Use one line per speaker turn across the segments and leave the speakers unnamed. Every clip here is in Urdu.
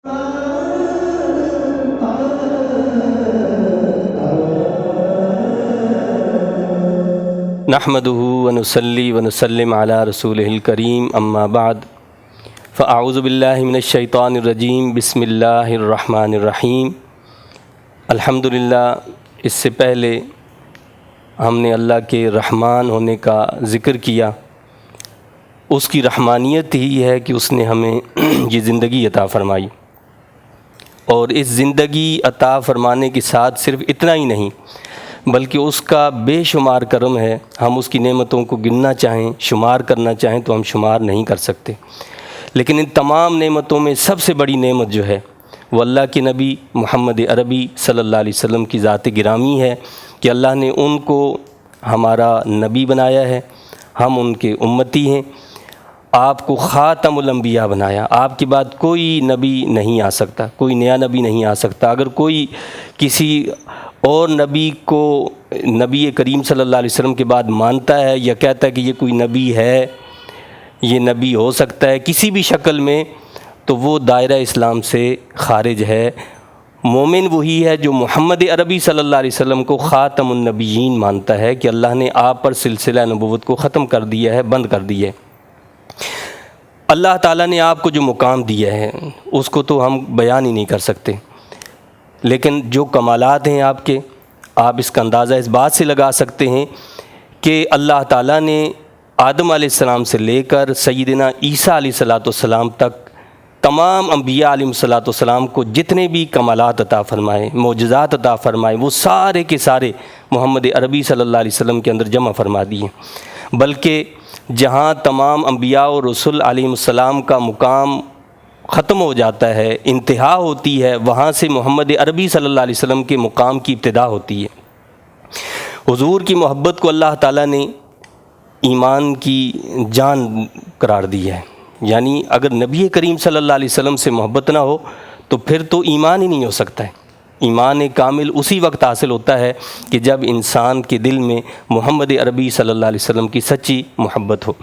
نحمده ونصلي ونسلم على رسوله الكريم اما بعد فاعوذ باللہ من الشیطان الرجیم بسم اللہ الرحمن الرحیم۔ الحمدللہ، اس سے پہلے ہم نے اللہ کے رحمان ہونے کا ذکر کیا۔ اس کی رحمانیت ہی ہے کہ اس نے ہمیں یہ زندگی عطا فرمائی، اور اس زندگی عطا فرمانے کے ساتھ صرف اتنا ہی نہیں بلکہ اس کا بے شمار کرم ہے۔ ہم اس کی نعمتوں کو گننا چاہیں، شمار کرنا چاہیں تو ہم شمار نہیں کر سکتے، لیکن ان تمام نعمتوں میں سب سے بڑی نعمت جو ہے وہ اللہ کے نبی محمد عربی صلی اللہ علیہ وسلم کی ذات گرامی ہے کہ اللہ نے ان کو ہمارا نبی بنایا ہے، ہم ان کے امتی ہیں۔ آپ کو خاتم الانبیاء بنایا، آپ کے بعد کوئی نبی نہیں آ سکتا، کوئی نیا نبی نہیں آ سکتا۔ اگر کوئی کسی اور نبی کو نبی کریم صلی اللہ علیہ وسلم کے بعد مانتا ہے یا کہتا ہے کہ یہ کوئی نبی ہے، یہ نبی ہو سکتا ہے کسی بھی شکل میں، تو وہ دائرہ اسلام سے خارج ہے۔ مومن وہی ہے جو محمد عربی صلی اللہ علیہ وسلم کو خاتم النبیین مانتا ہے کہ اللہ نے آپ پر سلسلہ نبوت کو ختم کر دیا ہے، بند کر دیا ہے۔ اللہ تعالیٰ نے آپ کو جو مقام دیا ہے اس کو تو ہم بیان ہی نہیں کر سکتے، لیکن جو کمالات ہیں آپ کے، آپ اس کا اندازہ اس بات سے لگا سکتے ہیں کہ اللہ تعالیٰ نے آدم علیہ السلام سے لے کر سیدنا عیسیٰ علیہ السلام تک تمام انبیاء علیہ السلام کو جتنے بھی کمالات عطا فرمائے، معجزات عطا فرمائے، وہ سارے کے سارے محمد عربی صلی اللہ علیہ وسلم کے اندر جمع فرما دیے۔ بلکہ جہاں تمام انبیاء و رسول علیہ السلام کا مقام ختم ہو جاتا ہے، انتہا ہوتی ہے، وہاں سے محمد عربی صلی اللہ علیہ وسلم کے مقام کی ابتدا ہوتی ہے۔ حضور کی محبت کو اللہ تعالیٰ نے ایمان کی جان قرار دی ہے، یعنی اگر نبی کریم صلی اللہ علیہ وسلم سے محبت نہ ہو تو پھر تو ایمان ہی نہیں ہو سکتا ہے۔ ایمان کامل اسی وقت حاصل ہوتا ہے کہ جب انسان کے دل میں محمد عربی صلی اللہ علیہ وسلم کی سچی محبت ہو۔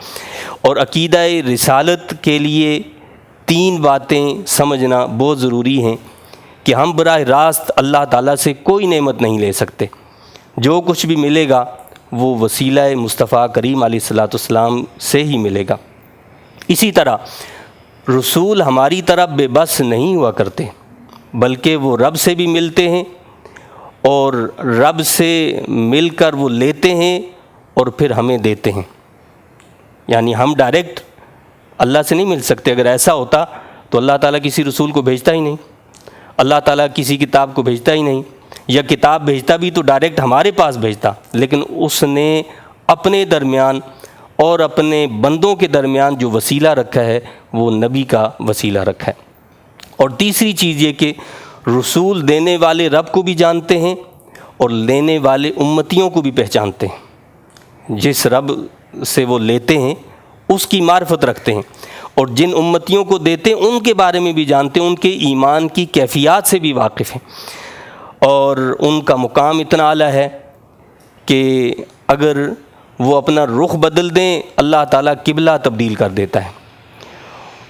اور عقیدہ رسالت کے لیے 3 باتیں سمجھنا بہت ضروری ہیں کہ ہم براہ راست اللہ تعالیٰ سے کوئی نعمت نہیں لے سکتے۔ جو کچھ بھی ملے گا وہ وسیلہ مصطفیٰ کریم علیہ السلام سے ہی ملے گا۔ اسی طرح رسول ہماری طرح بے بس نہیں ہوا کرتے، بلکہ وہ رب سے بھی ملتے ہیں، اور رب سے مل کر وہ لیتے ہیں اور پھر ہمیں دیتے ہیں۔ یعنی ہم ڈائریکٹ اللہ سے نہیں مل سکتے۔ اگر ایسا ہوتا تو اللہ تعالیٰ کسی رسول کو بھیجتا ہی نہیں، اللہ تعالیٰ کسی کتاب کو بھیجتا ہی نہیں، یا کتاب بھیجتا بھی تو ڈائریکٹ ہمارے پاس بھیجتا، لیکن اس نے اپنے درمیان اور اپنے بندوں کے درمیان جو وسیلہ رکھا ہے وہ نبی کا وسیلہ رکھا ہے۔ اور تیسری چیز یہ کہ رسول دینے والے رب کو بھی جانتے ہیں اور لینے والے امتیوں کو بھی پہچانتے ہیں۔ جس رب سے وہ لیتے ہیں اس کی معرفت رکھتے ہیں، اور جن امتیوں کو دیتے ہیں ان کے بارے میں بھی جانتے ہیں، ان کے ایمان کی کیفیات سے بھی واقف ہیں، اور ان کا مقام اتنا اعلیٰ ہے کہ اگر وہ اپنا رخ بدل دیں اللہ تعالیٰ قبلہ تبدیل کر دیتا ہے،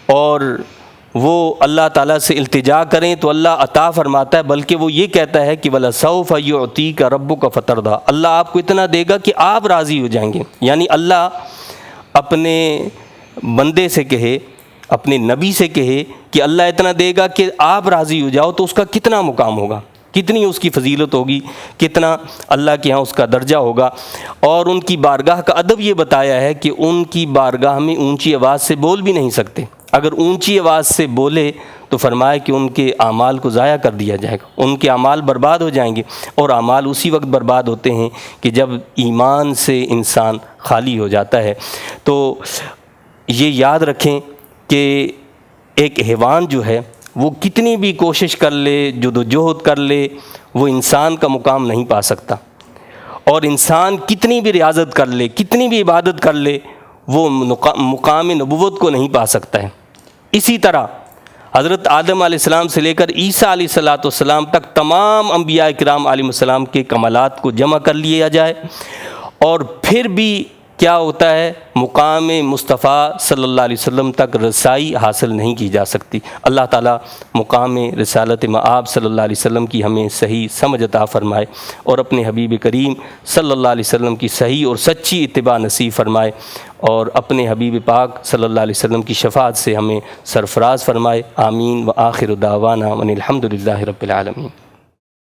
اور وہ اللہ تعالیٰ سے التجا کریں تو اللہ عطا فرماتا ہے، بلکہ وہ یہ کہتا ہے کہ وَلَسَوْفَ يُعْطِيكَ رَبُّكَ فَتَرْضَىٰ، اللہ آپ کو اتنا دے گا کہ آپ راضی ہو جائیں گے۔ یعنی اللہ اپنے بندے سے کہے، اپنے نبی سے کہے کہ اللہ اتنا دے گا کہ آپ راضی ہو جاؤ، تو اس کا کتنا مقام ہوگا، کتنی اس کی فضیلت ہوگی، کتنا اللہ کے ہاں اس کا درجہ ہوگا۔ اور ان کی بارگاہ کا ادب یہ بتایا ہے کہ ان کی بارگاہ میں اونچی آواز سے بول بھی نہیں سکتے۔ اگر اونچی آواز سے بولے تو فرمایا کہ ان کے اعمال کو ضائع کر دیا جائے گا، ان کے اعمال برباد ہو جائیں گے، اور اعمال اسی وقت برباد ہوتے ہیں کہ جب ایمان سے انسان خالی ہو جاتا ہے۔ تو یہ یاد رکھیں کہ ایک حیوان جو ہے وہ کتنی بھی کوشش کر لے، جدوجہد کر لے، وہ انسان کا مقام نہیں پا سکتا، اور انسان کتنی بھی ریاضت کر لے، کتنی بھی عبادت کر لے، وہ مقام نبوت کو نہیں پا سکتا ہے۔ اسی طرح حضرت آدم علیہ السلام سے لے کر عیسیٰ علیہ السلام تک تمام انبیاء کرام علیہ السلام کے کمالات کو جمع کر لیا جائے، اور پھر بھی کیا ہوتا ہے، مقام مصطفیٰ صلی اللہ علیہ وسلم تک رسائی حاصل نہیں کی جا سکتی۔ اللہ تعالیٰ مقام رسالت مآب صلی اللہ علیہ وسلم کی ہمیں صحیح سمجھ عطا فرمائے، اور اپنے حبیب کریم صلی اللہ علیہ وسلم کی صحیح اور سچی اتباع نصیب فرمائے، اور اپنے حبیب پاک صلی اللہ علیہ وسلم کی شفاعت سے ہمیں سرفراز فرمائے۔ آمین۔ وآخر دعوانا ان الحمد للہ رب العالمین۔